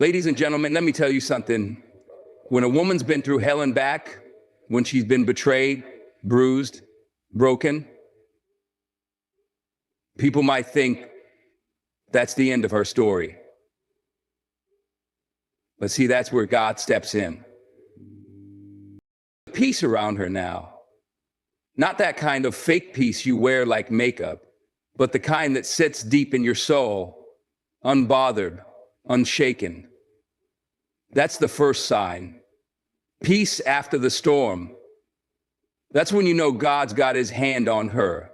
Ladies and gentlemen, let me tell you something. When a woman's been through hell and back, when she's been betrayed, bruised, broken, people might think that's the end of her story. But see, that's where God steps in. Peace around her now. Not that kind of fake peace you wear like makeup, but the kind that sits deep in your soul, unbothered, unshaken. That's the first sign. Peace after the storm. That's when you know God's got his hand on her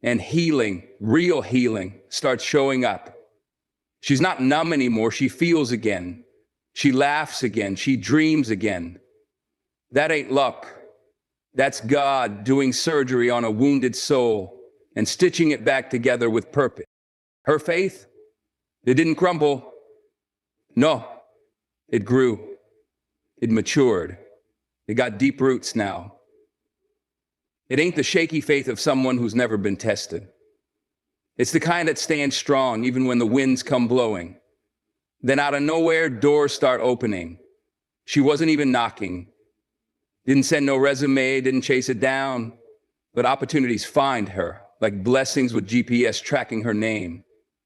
and healing, real healing, starts showing up. She's not numb anymore. She feels again. She laughs again. She dreams again. That ain't luck. That's God doing surgery on a wounded soul and stitching it back together with purpose. Her faith, it didn't crumble. No, it grew. It matured. It got deep roots now. It ain't the shaky faith of someone who's never been tested. It's the kind that stands strong even when the winds come blowing. Then out of nowhere, doors start opening. She wasn't even knocking. Didn't send no resume, didn't chase it down. But opportunities find her, like blessings with GPS tracking her name.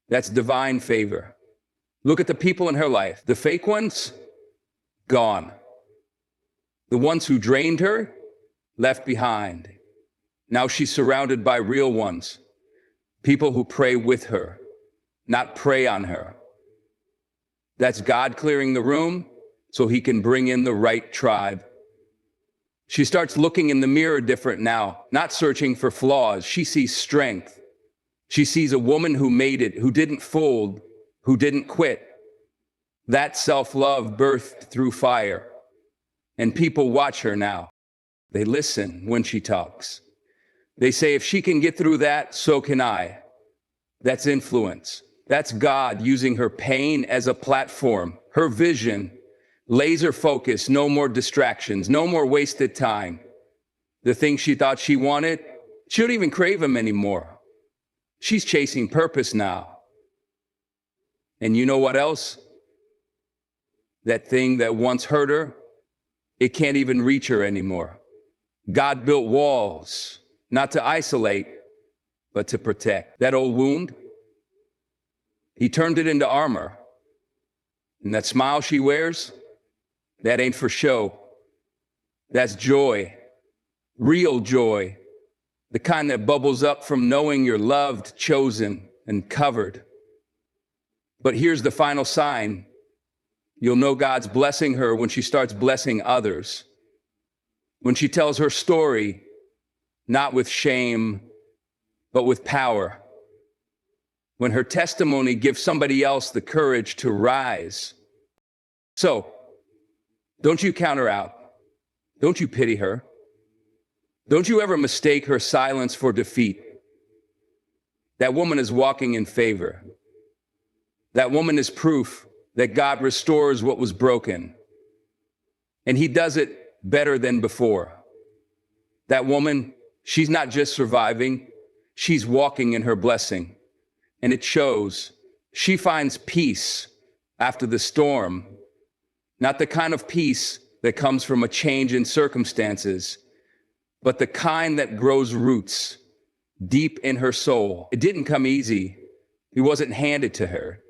That's divine favor. Look at the people in her life. The fake ones, gone. The ones who drained her, left behind. Now she's surrounded by real ones. People who pray with her, not prey on her. That's God clearing the room so he can bring in the right tribe. She starts looking in the mirror different now, not searching for flaws. She sees strength. She sees a woman who made it, who didn't fold, who didn't quit. That self-love birthed through fire. And people watch her now. They listen when she talks. They say, if she can get through that, so can I. That's influence. That's God using her pain as a platform, her vision, laser focus, no more distractions, no more wasted time. The things she thought she wanted, she don't even crave them anymore. She's chasing purpose now. And you know what else? That thing that once hurt her, it can't even reach her anymore. God built walls, not to isolate, but to protect. That old wound, he turned it into armor. And that smile she wears, that ain't for show. That's joy, real joy, the kind that bubbles up from knowing you're loved, chosen, and covered. But here's the final sign. You'll know God's blessing her when she starts blessing others. When she tells her story, not with shame, but with power. When her testimony gives somebody else the courage to rise. So, don't you count her out. Don't you pity her. Don't you ever mistake her silence for defeat. That woman is walking in favor. That woman is proof that God restores what was broken. And he does it better than before. That woman, she's not just surviving, she's walking in her blessing. And it shows. She finds peace after the storm, not the kind of peace that comes from a change in circumstances, but the kind that grows roots deep in her soul. It didn't come easy. It wasn't handed to her.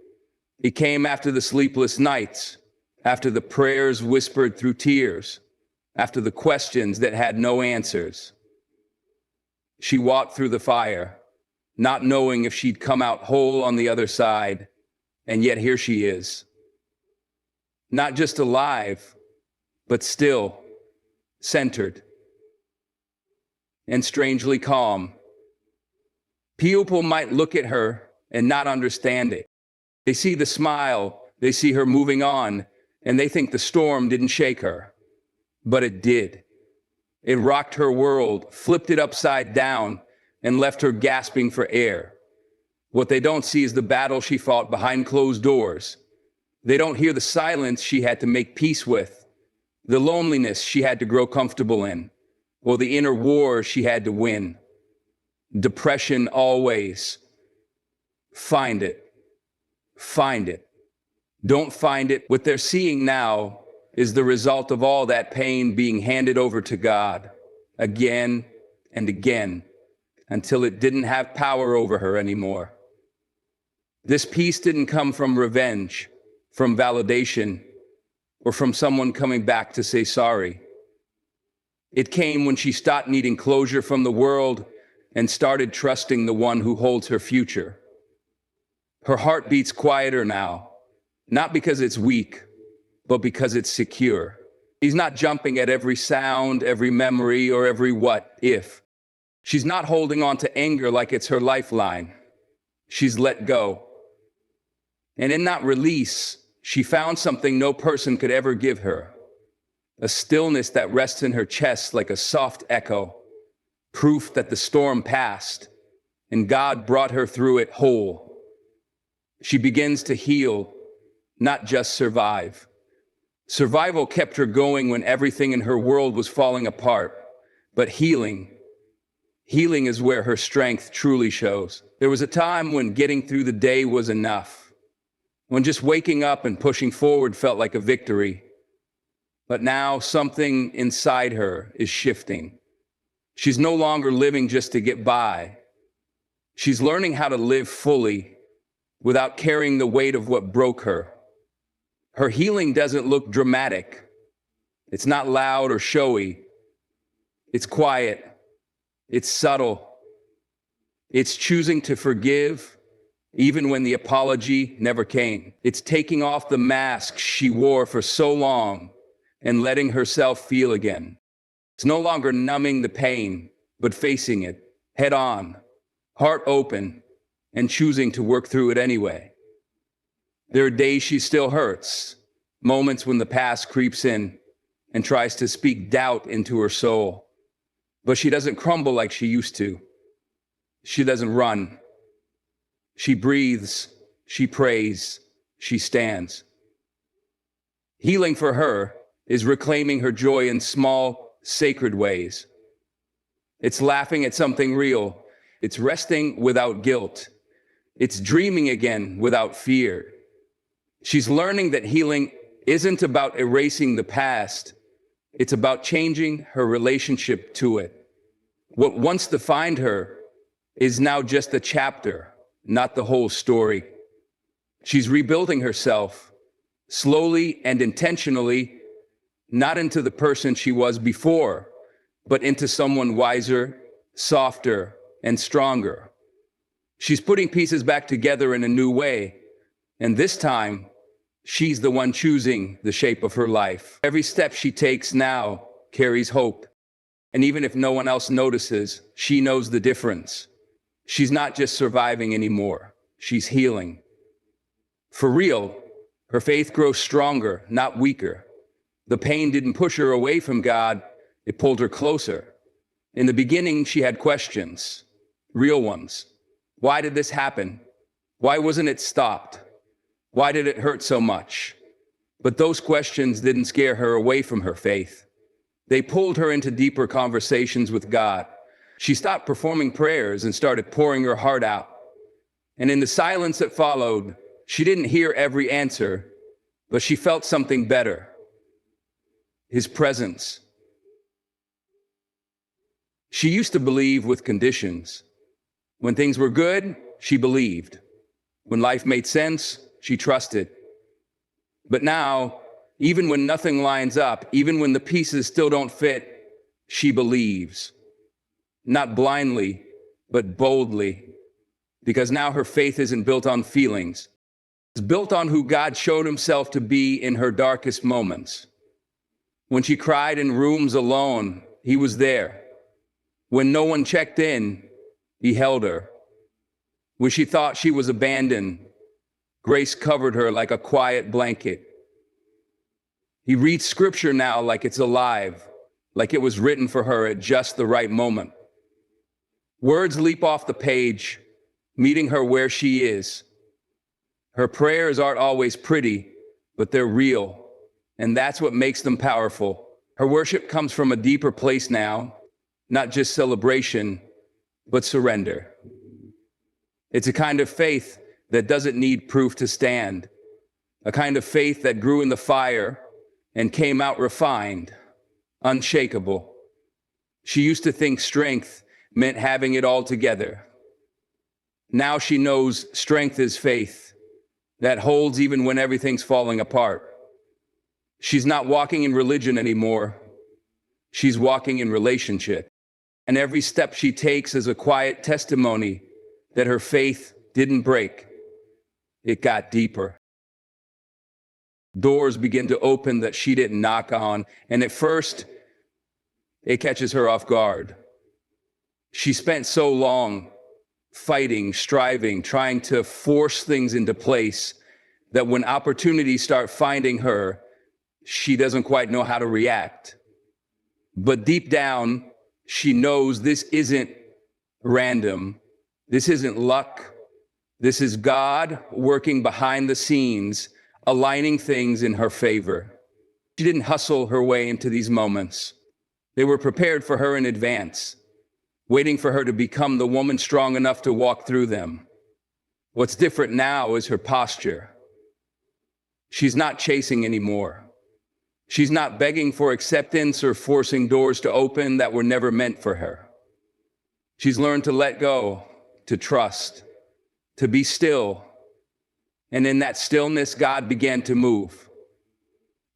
It came after the sleepless nights, after the prayers whispered through tears, after the questions that had no answers. She walked through the fire, not knowing if she'd come out whole on the other side, and yet here she is. Not just alive, but still centered and strangely calm. People might look at her and not understand it. They see the smile, they see her moving on, and they think the storm didn't shake her. But it did. It rocked her world, flipped it upside down, and left her gasping for air. What they don't see is the battle she fought behind closed doors. They don't hear the silence she had to make peace with, the loneliness she had to grow comfortable in, or the inner war she had to win. Depression always. Find it. Find it. don't find it. What they're seeing now is the result of all that pain being handed over to God again and again until it didn't have power over her anymore. This peace didn't come from revenge, from validation, or from someone coming back to say sorry. It came when she stopped needing closure from the world and started trusting the one who holds her future. Her heart beats quieter now, not because it's weak, but because it's secure. She's not jumping at every sound, every memory, or every what if. She's not holding on to anger like it's her lifeline. She's let go. And in that release, she found something no person could ever give her. A stillness that rests in her chest like a soft echo, proof that the storm passed, and God brought her through it whole. She begins to heal, not just survive. Survival kept her going when everything in her world was falling apart, but healing is where her strength truly shows. There was a time when getting through the day was enough, when just waking up and pushing forward felt like a victory. But now something inside her is shifting. She's no longer living just to get by. She's learning how to live fully without carrying the weight of what broke her. Her healing doesn't look dramatic. It's not loud or showy. It's quiet. It's subtle. It's choosing to forgive even when the apology never came. It's taking off the mask she wore for so long and letting herself feel again. It's no longer numbing the pain, but facing it head on, heart open, and choosing to work through it anyway. There are days she still hurts, moments when the past creeps in and tries to speak doubt into her soul. But she doesn't crumble like she used to. She doesn't run. She breathes, she prays, she stands. Healing for her is reclaiming her joy in small, sacred ways. It's laughing at something real. It's resting without guilt. It's dreaming again without fear. She's learning that healing isn't about erasing the past. It's about changing her relationship to it. What once defined her is now just a chapter, not the whole story. She's rebuilding herself, slowly and intentionally, not into the person she was before, but into someone wiser, softer, and stronger. She's putting pieces back together in a new way, and this time, she's the one choosing the shape of her life. Every step she takes now carries hope, and even if no one else notices, she knows the difference. She's not just surviving anymore, she's healing. For real, her faith grows stronger, not weaker. The pain didn't push her away from God, it pulled her closer. In the beginning, she had questions, real ones. Why did this happen? Why wasn't it stopped? Why did it hurt so much? But those questions didn't scare her away from her faith. They pulled her into deeper conversations with God. She stopped performing prayers and started pouring her heart out. And in the silence that followed, she didn't hear every answer, but she felt something better. His presence. She used to believe with conditions. When things were good, she believed. When life made sense, she trusted. But now, even when nothing lines up, even when the pieces still don't fit, she believes. Not blindly, but boldly. Because now her faith isn't built on feelings. It's built on who God showed himself to be in her darkest moments. When she cried in rooms alone, he was there. When no one checked in, he held her. When she thought she was abandoned, grace covered her like a quiet blanket. He reads scripture now like it's alive, like it was written for her at just the right moment. Words leap off the page, meeting her where she is. Her prayers aren't always pretty, but they're real, and that's what makes them powerful. Her worship comes from a deeper place now, not just celebration, but surrender. It's a kind of faith that doesn't need proof to stand. a kind of faith that grew in the fire and came out refined, unshakable. She used to think strength meant having it all together. Now she knows strength is faith that holds even when everything's falling apart. She's not walking in religion anymore. She's walking in relationship. And every step she takes is a quiet testimony that her faith didn't break. It got deeper. Doors begin to open that she didn't knock on, and at first, it catches her off guard. She spent so long fighting, striving, trying to force things into place that when opportunities start finding her, she doesn't quite know how to react. But deep down, she knows this isn't random. This isn't luck. This is God working behind the scenes, aligning things in her favor. She didn't hustle her way into these moments. They were prepared for her in advance, waiting for her to become the woman strong enough to walk through them. What's different now is her posture. She's not chasing anymore. She's not begging for acceptance or forcing doors to open that were never meant for her. She's learned to let go, to trust, to be still. And in that stillness, God began to move.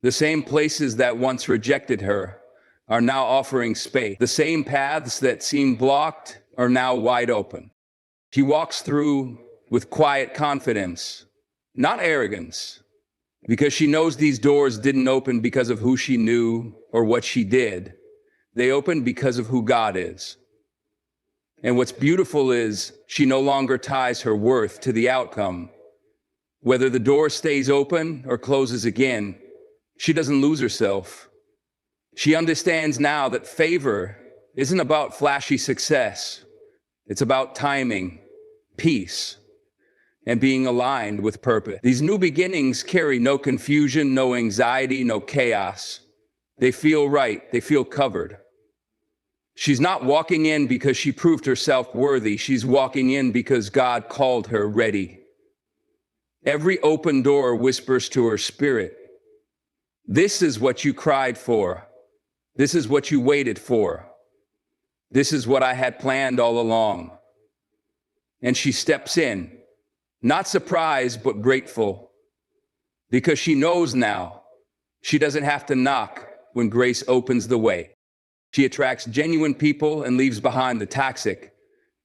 The same places that once rejected her are now offering space. The same paths that seemed blocked are now wide open. She walks through with quiet confidence, not arrogance, because she knows these doors didn't open because of who she knew or what she did. They opened because of who God is. And what's beautiful is she no longer ties her worth to the outcome. Whether the door stays open or closes again, she doesn't lose herself. She understands now that favor isn't about flashy success. It's about timing, peace, and being aligned with purpose. These new beginnings carry no confusion, no anxiety, no chaos. They feel right. They feel covered. She's not walking in because she proved herself worthy. She's walking in because God called her ready. Every open door whispers to her spirit, "This is what you cried for. This is what you waited for. This is what I had planned all along." And she steps in, not surprised, but grateful, because she knows now she doesn't have to knock when grace opens the way. She attracts genuine people and leaves behind the toxic,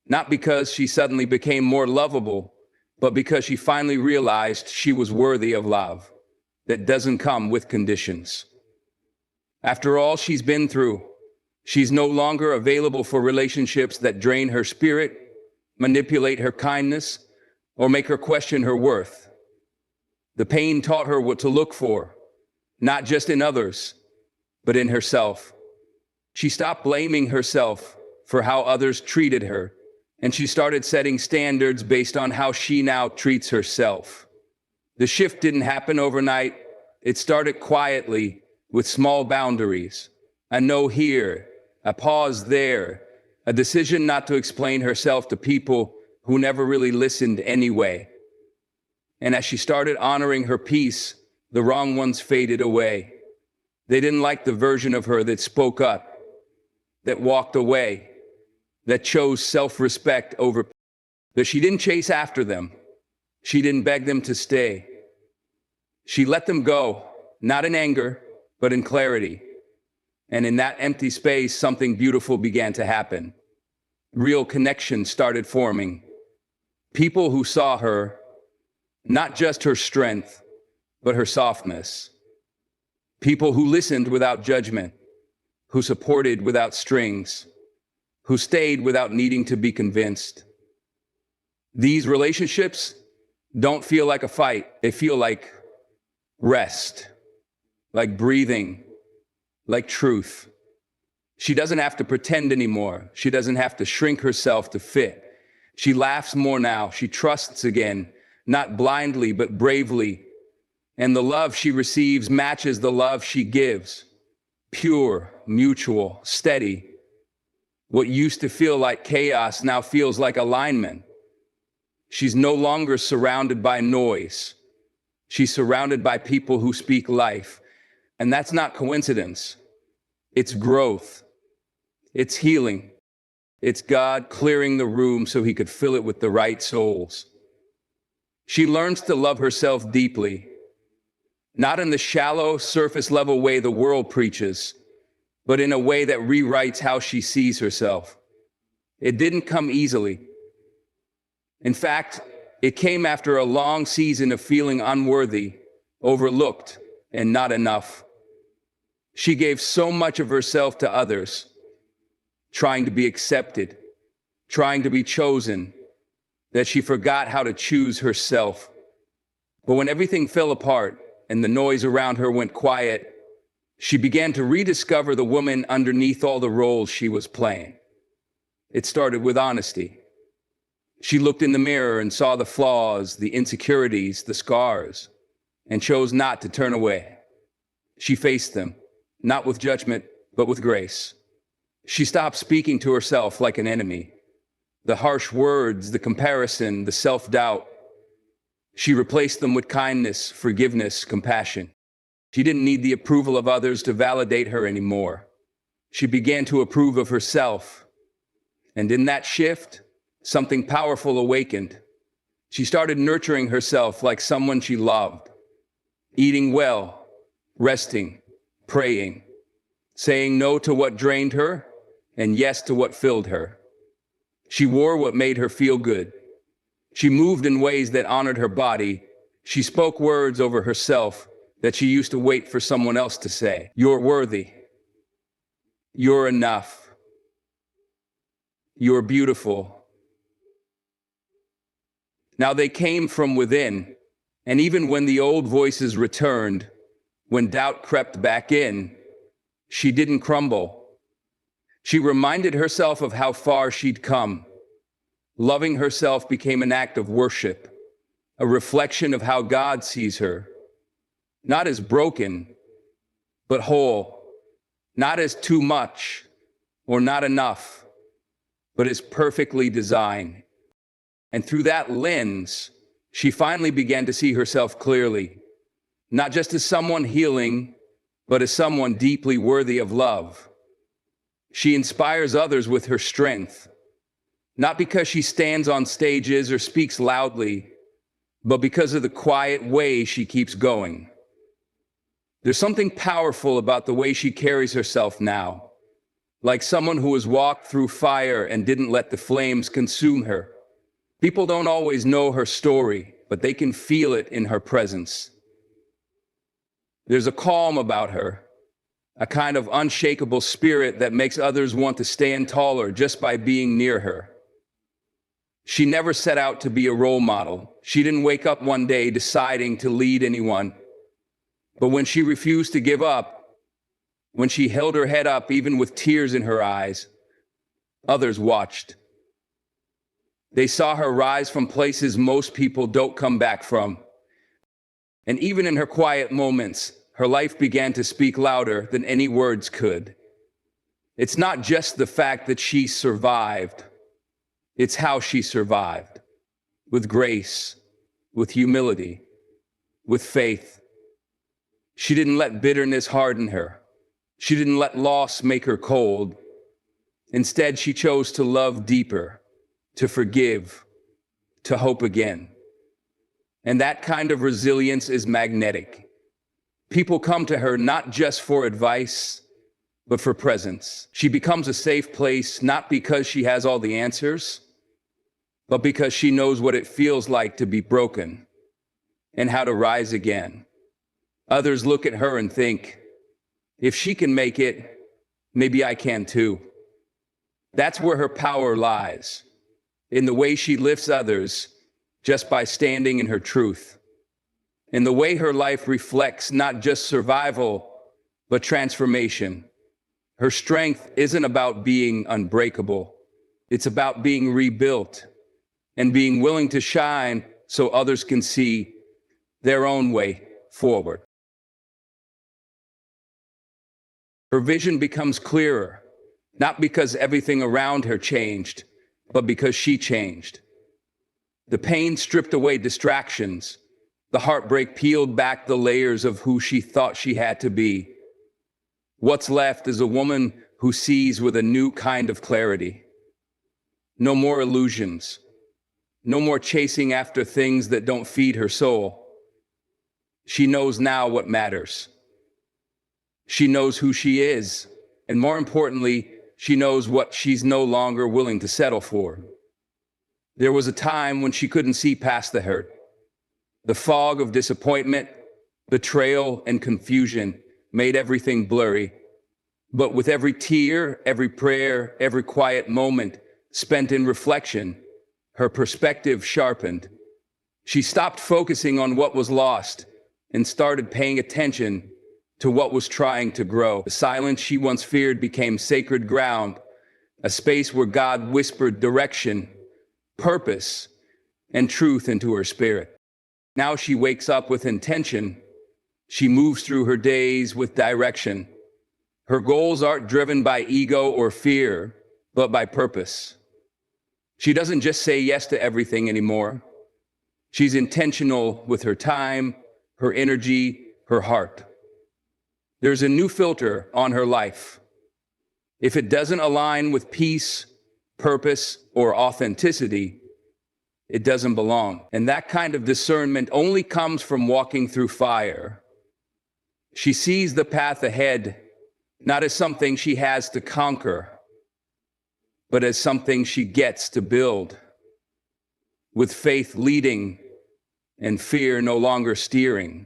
not because she suddenly became more lovable, but because she finally realized she was worthy of love that doesn't come with conditions. After all she's been through, she's no longer available for relationships that drain her spirit, manipulate her kindness, or make her question her worth. The pain taught her what to look for, not just in others, but in herself. She stopped blaming herself for how others treated her, and she started setting standards based on how she now treats herself. The shift didn't happen overnight. It started quietly with small boundaries. A no here, a pause there, a decision not to explain herself to people who never really listened anyway. And as she started honoring her peace, the wrong ones faded away. They didn't like the version of her that spoke up, that walked away, that chose self-respect over. But she didn't chase after them. She didn't beg them to stay. She let them go, not in anger, but in clarity. And in that empty space, something beautiful began to happen. Real connections started forming. People who saw her, not just her strength, but her softness. People who listened without judgment, who supported without strings, who stayed without needing to be convinced. These relationships don't feel like a fight. They feel like rest, like breathing, like truth. She doesn't have to pretend anymore. She doesn't have to shrink herself to fit. She laughs more now. She trusts again, not blindly, but bravely. And the love she receives matches the love she gives. Pure, mutual, steady. What used to feel like chaos now feels like alignment. She's no longer surrounded by noise, She's surrounded by people who speak life. And that's not coincidence. It's growth. It's healing. It's God clearing the room so he could fill it with the right souls. She learns to love herself deeply, not in the shallow, surface-level way the world preaches, but in a way that rewrites how she sees herself. It didn't come easily. In fact, it came after a long season of feeling unworthy, overlooked, and not enough. She gave so much of herself to others, trying to be accepted, trying to be chosen, that she forgot how to choose herself. But when everything fell apart and the noise around her went quiet, she began to rediscover the woman underneath all the roles she was playing. It started with honesty. She looked in the mirror and saw the flaws, the insecurities, the scars, and chose not to turn away. She faced them, not with judgment, but with grace. She stopped speaking to herself like an enemy. The harsh words, the comparison, the self-doubt. She replaced them with kindness, forgiveness, compassion. She didn't need the approval of others to validate her anymore. She began to approve of herself. And in that shift, something powerful awakened. She started nurturing herself like someone she loved, eating well, resting, praying, saying no to what drained her and yes to what filled her. She wore what made her feel good. She moved in ways that honored her body. She spoke words over herself that she used to wait for someone else to say. You're worthy. You're enough. You're beautiful. Now they came from within, and even when the old voices returned, when doubt crept back in, she didn't crumble. She reminded herself of how far she'd come. Loving herself became an act of worship, a reflection of how God sees her. Not as broken, but whole. Not as too much or not enough, but as perfectly designed. And through that lens, she finally began to see herself clearly, not just as someone healing, but as someone deeply worthy of love. She inspires others with her strength, not because she stands on stages or speaks loudly, but because of the quiet way she keeps going. There's something powerful about the way she carries herself now, like someone who has walked through fire and didn't let the flames consume her. People don't always know her story, but they can feel it in her presence. There's a calm about her, a kind of unshakable spirit that makes others want to stand taller just by being near her. She never set out to be a role model. She didn't wake up one day deciding to lead anyone. But when she refused to give up, when she held her head up even with tears in her eyes, others watched. They saw her rise from places most people don't come back from. And even in her quiet moments, her life began to speak louder than any words could. It's not just the fact that she survived. It's how she survived. With grace, with humility, with faith. She didn't let bitterness harden her. She didn't let loss make her cold. Instead, she chose to love deeper, to forgive, to hope again. And that kind of resilience is magnetic. People come to her not just for advice, but for presence. She becomes a safe place, not because she has all the answers, but because she knows what it feels like to be broken and how to rise again. Others look at her and think, if she can make it, maybe I can too. That's where her power lies, in the way she lifts others just by standing in her truth. In the way her life reflects not just survival, but transformation. Her strength isn't about being unbreakable. It's about being rebuilt and being willing to shine so others can see their own way forward. Her vision becomes clearer, not because everything around her changed, but because she changed. The pain stripped away distractions. The heartbreak peeled back the layers of who she thought she had to be. What's left is a woman who sees with a new kind of clarity. No more illusions. No more chasing after things that don't feed her soul. She knows now what matters. She knows who she is, and more importantly, she knows what she's no longer willing to settle for. There was a time when she couldn't see past the hurt. The fog of disappointment, betrayal, and confusion made everything blurry. But with every tear, every prayer, every quiet moment spent in reflection, her perspective sharpened. She stopped focusing on what was lost and started paying attention to what was trying to grow. The silence she once feared became sacred ground, a space where God whispered direction, purpose, and truth into her spirit. Now she wakes up with intention. She moves through her days with direction. Her goals aren't driven by ego or fear, but by purpose. She doesn't just say yes to everything anymore. She's intentional with her time, her energy, her heart. There's a new filter on her life. If it doesn't align with peace, purpose, or authenticity, it doesn't belong. And that kind of discernment only comes from walking through fire. She sees the path ahead, not as something she has to conquer, but as something she gets to build, with faith leading and fear no longer steering.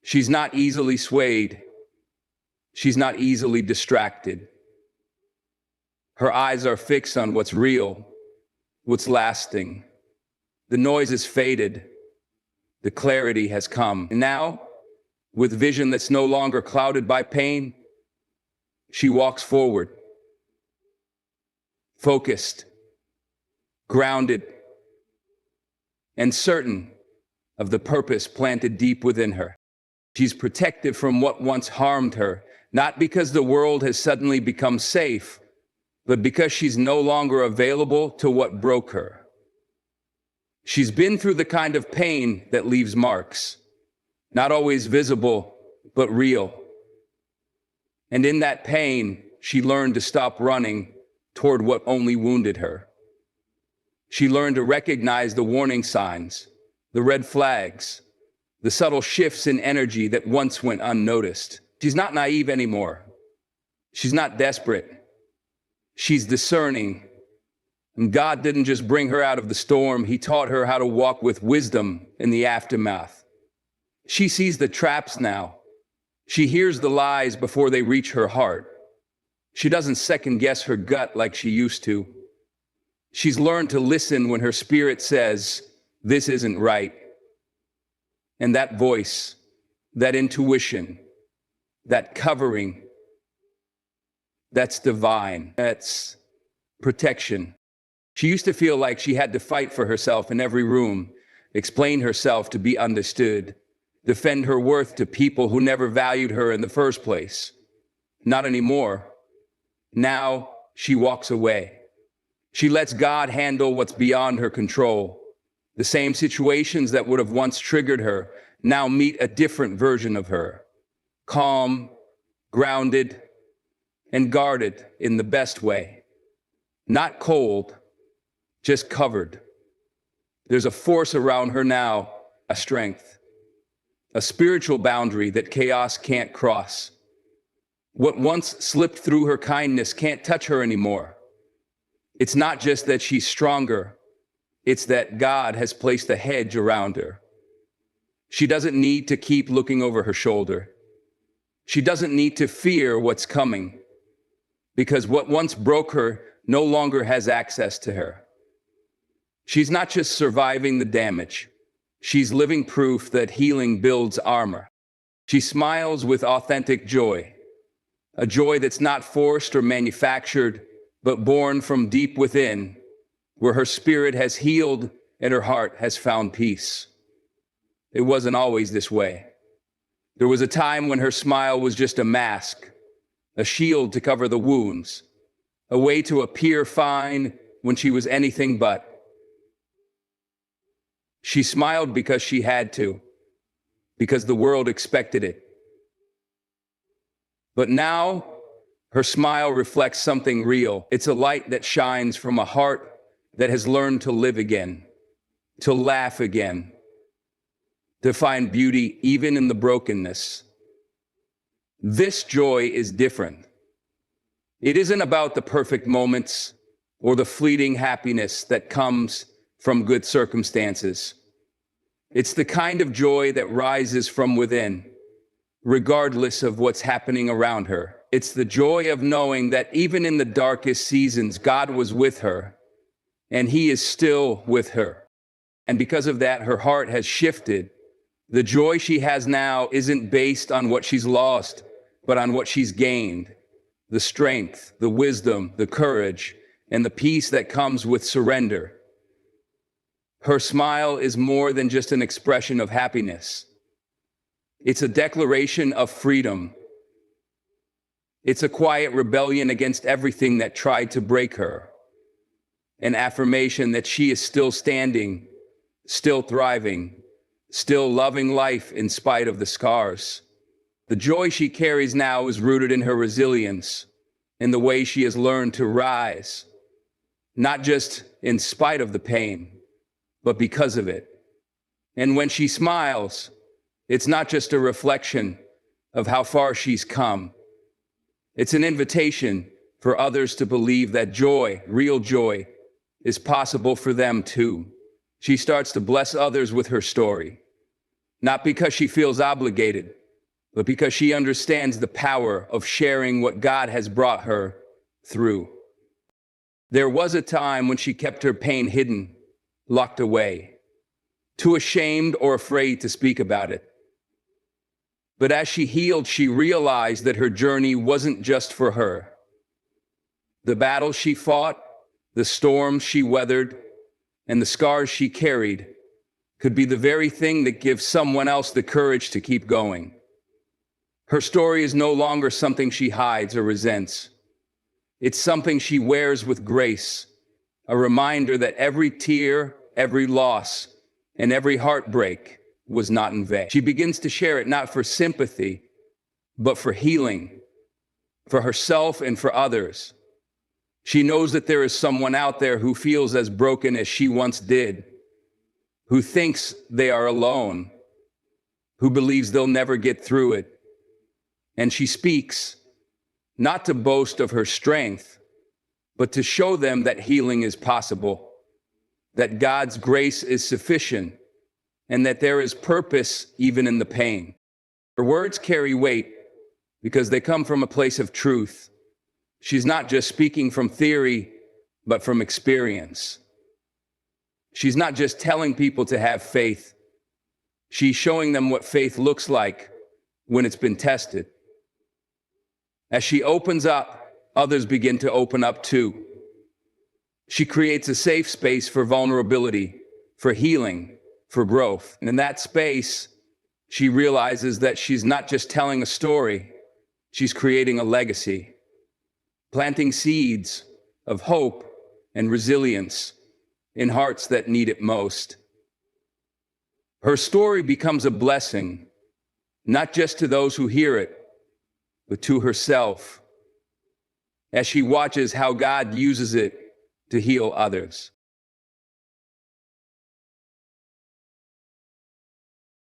She's not easily swayed. She's not easily distracted. Her eyes are fixed on what's real, what's lasting. The noise is faded. The clarity has come. And now, with vision that's no longer clouded by pain, she walks forward, focused, grounded, and certain of the purpose planted deep within her. She's protected from what once harmed her, not because the world has suddenly become safe, but because she's no longer available to what broke her. She's been through the kind of pain that leaves marks, not always visible, but real. And in that pain, she learned to stop running toward what only wounded her. She learned to recognize the warning signs, the red flags, the subtle shifts in energy that once went unnoticed. She's not naive anymore. She's not desperate. She's discerning. And God didn't just bring her out of the storm, He taught her how to walk with wisdom in the aftermath. She sees the traps now. She hears the lies before they reach her heart. She doesn't second guess her gut like she used to. She's learned to listen when her spirit says, "This isn't right." And that voice, that intuition, that covering, that's divine. That's protection. She used to feel like she had to fight for herself in every room, explain herself to be understood, defend her worth to people who never valued her in the first place. Not anymore. Now she walks away. She lets God handle what's beyond her control. The same situations that would have once triggered her now meet a different version of her. Calm, grounded, and guarded in the best way. Not cold, just covered. There's a force around her now, a strength, a spiritual boundary that chaos can't cross. What once slipped through her kindness can't touch her anymore. It's not just that she's stronger, it's that God has placed a hedge around her. She doesn't need to keep looking over her shoulder. She doesn't need to fear what's coming, because what once broke her no longer has access to her. She's not just surviving the damage. She's living proof that healing builds armor. She smiles with authentic joy, a joy that's not forced or manufactured, but born from deep within, where her spirit has healed and her heart has found peace. It wasn't always this way. There was a time when her smile was just a mask, a shield to cover the wounds, a way to appear fine when she was anything but. She smiled because she had to, because the world expected it. But now, her smile reflects something real. It's a light that shines from a heart that has learned to live again, to laugh again, to find beauty even in the brokenness. This joy is different. It isn't about the perfect moments or the fleeting happiness that comes from good circumstances. It's the kind of joy that rises from within, regardless of what's happening around her. It's the joy of knowing that even in the darkest seasons, God was with her, and He is still with her. And because of that, her heart has shifted. The joy she has now isn't based on what she's lost, but on what she's gained. The strength, the wisdom, the courage, and the peace that comes with surrender. Her smile is more than just an expression of happiness. It's a declaration of freedom. It's a quiet rebellion against everything that tried to break her. An affirmation that she is still standing, still thriving, still loving life in spite of the scars. The joy she carries now is rooted in her resilience, in the way she has learned to rise, not just in spite of the pain, but because of it. And when she smiles, it's not just a reflection of how far she's come. It's an invitation for others to believe that joy, real joy, is possible for them too. She starts to bless others with her story, not because she feels obligated, but because she understands the power of sharing what God has brought her through. There was a time when she kept her pain hidden, locked away, too ashamed or afraid to speak about it. But as she healed, she realized that her journey wasn't just for her. The battles she fought, the storms she weathered, and the scars she carried could be the very thing that gives someone else the courage to keep going. Her story is no longer something she hides or resents. It's something she wears with grace, a reminder that every tear, every loss, and every heartbreak was not in vain. She begins to share it not for sympathy, but for healing, for herself and for others. She knows that there is someone out there who feels as broken as she once did, who thinks they are alone, who believes they'll never get through it. And she speaks, not to boast of her strength, but to show them that healing is possible, that God's grace is sufficient, and that there is purpose even in the pain. Her words carry weight because they come from a place of truth. She's not just speaking from theory, but from experience. She's not just telling people to have faith. She's showing them what faith looks like when it's been tested. As she opens up, others begin to open up too. She creates a safe space for vulnerability, for healing, for growth. And in that space, she realizes that she's not just telling a story, she's creating a legacy, planting seeds of hope and resilience in hearts that need it most. Her story becomes a blessing, not just to those who hear it, but to herself, as she watches how God uses it to heal others.